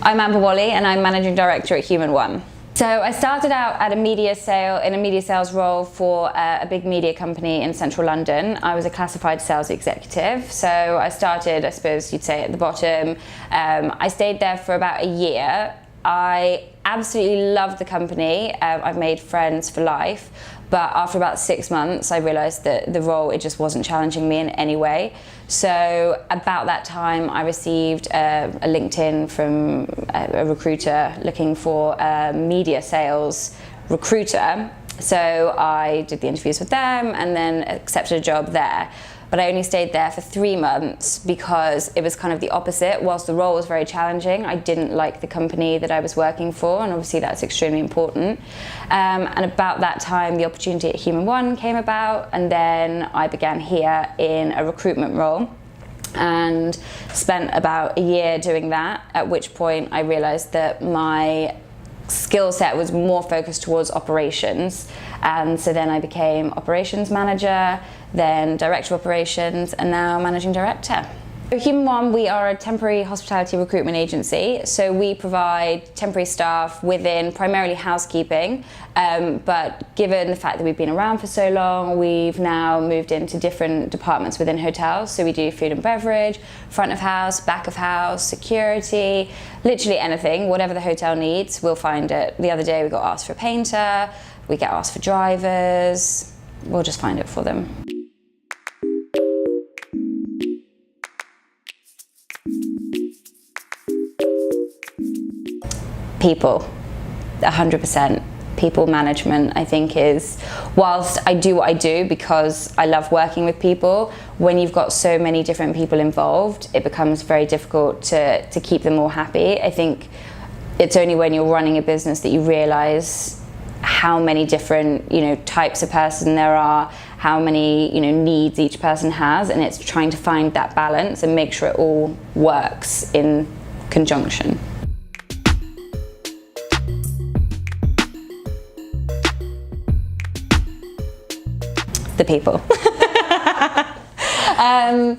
I'm Amber Wally and I'm Managing Director at Human One. So I started out at in a media sales role for a big media company in central London. I was a classified sales executive. So I started, I suppose you'd say, at the bottom. I stayed there for about a year. I absolutely loved the company. I've made friends for life. But after about 6 months, I realized that the role, it just wasn't challenging me in any way. So about that time, I received a LinkedIn from a recruiter looking for a media sales recruiter. So I did the interviews with them and then accepted a job there. But I only stayed there for 3 months because it was kind of the opposite. Whilst the role was very challenging, I didn't like the company that I was working for, and obviously that's extremely important. And about that time, the opportunity at Human One came about, and then I began here in a recruitment role and spent about a year doing that, at which point I realized that my skill set was more focused towards operations, and so then I became operations manager, then director of operations, and now managing director. At Human One, we are a temporary hospitality recruitment agency, so we provide temporary staff within primarily housekeeping, but given the fact that we've been around for so long, we've now moved into different departments within hotels. So we do food and beverage, front of house, back of house, security, literally anything, whatever the hotel needs, we'll find it. The other day we got asked for a painter, we get asked for drivers, we'll just find it for them. People, 100%. People management, I think, is, whilst I do what I do because I love working with people, when you've got so many different people involved, it becomes very difficult to keep them all happy. I think it's only when you're running a business that you realise how many different, types of person there are, how many, needs each person has, and it's trying to find that balance and make sure it all works in conjunction. The people. I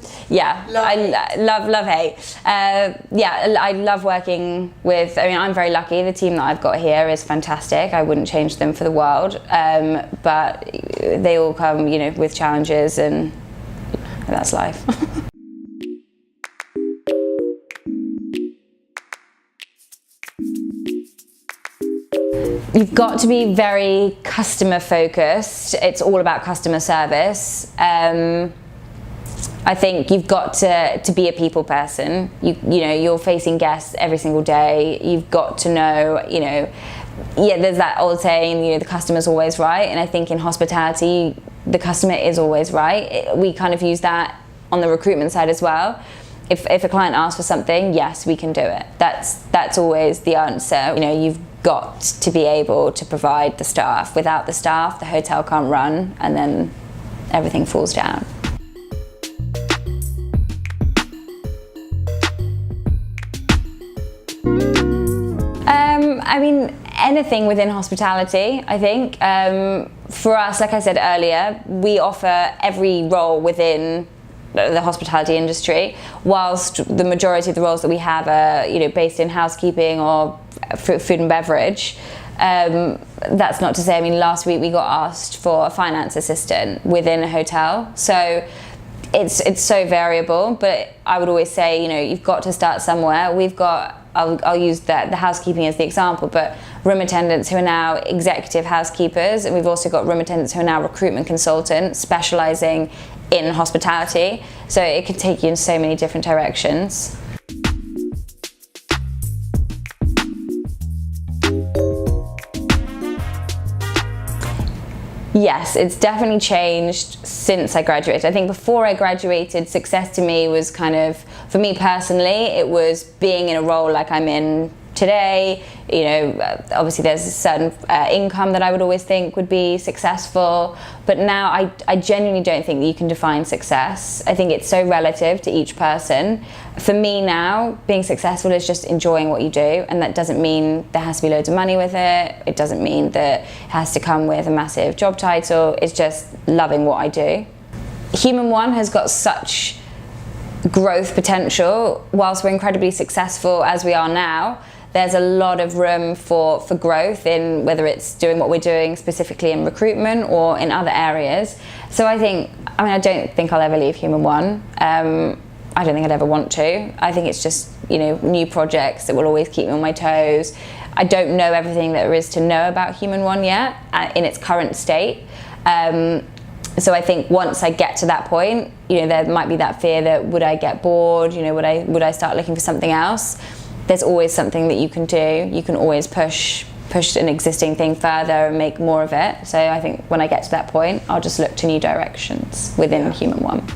love hate. I love working with, I'm very lucky. The team that I've got here is fantastic. I wouldn't change them for the world. But they all come, with challenges, and that's life. You've got to be very customer focused. It's all about customer service. I think you've got to be a people person. You're facing guests every single day. You've got to know, there's that old saying, the customer's always right. And I think in hospitality, the customer is always right. We kind of use that on the recruitment side as well. If a client asks for something, yes, we can do it. That's always the answer. You've got to be able to provide the staff. Without the staff, the hotel can't run, and then everything falls down. Anything within hospitality, I think. For us, like I said earlier, we offer every role within the hospitality industry, whilst the majority of the roles that we have are based in housekeeping or food and beverage. That's not to say, last week we got asked for a finance assistant within a hotel, so it's so variable. But I would always say, you've got to start somewhere. We've got, I'll use the housekeeping as the example, but room attendants who are now executive housekeepers, and we've also got room attendants who are now recruitment consultants specialising in hospitality. So it can take you in so many different directions. Yes, it's definitely changed since I graduated. I think before I graduated, success to me was kind of, for me personally, it was being in a role like I'm in today. Obviously there's a certain income that I would always think would be successful, but now I genuinely don't think that you can define success. I think it's so relative to each person. For me now, being successful is just enjoying what you do, and that doesn't mean there has to be loads of money with it. It doesn't mean that it has to come with a massive job title. It's just loving what I do. Human One has got such growth potential. Whilst we're incredibly successful as we are now, there's a lot of room for growth in whether it's doing what we're doing specifically in recruitment or in other areas. So I don't think I'll ever leave Human One. I don't think I'd ever want to. I think it's just, new projects that will always keep me on my toes. I don't know everything that there is to know about Human One yet in its current state. So I think once I get to that point, there might be that fear that would I get bored, would I start looking for something else? There's always something that you can do. You can always push an existing thing further and make more of it. So I think when I get to that point, I'll just look to new directions within Human One.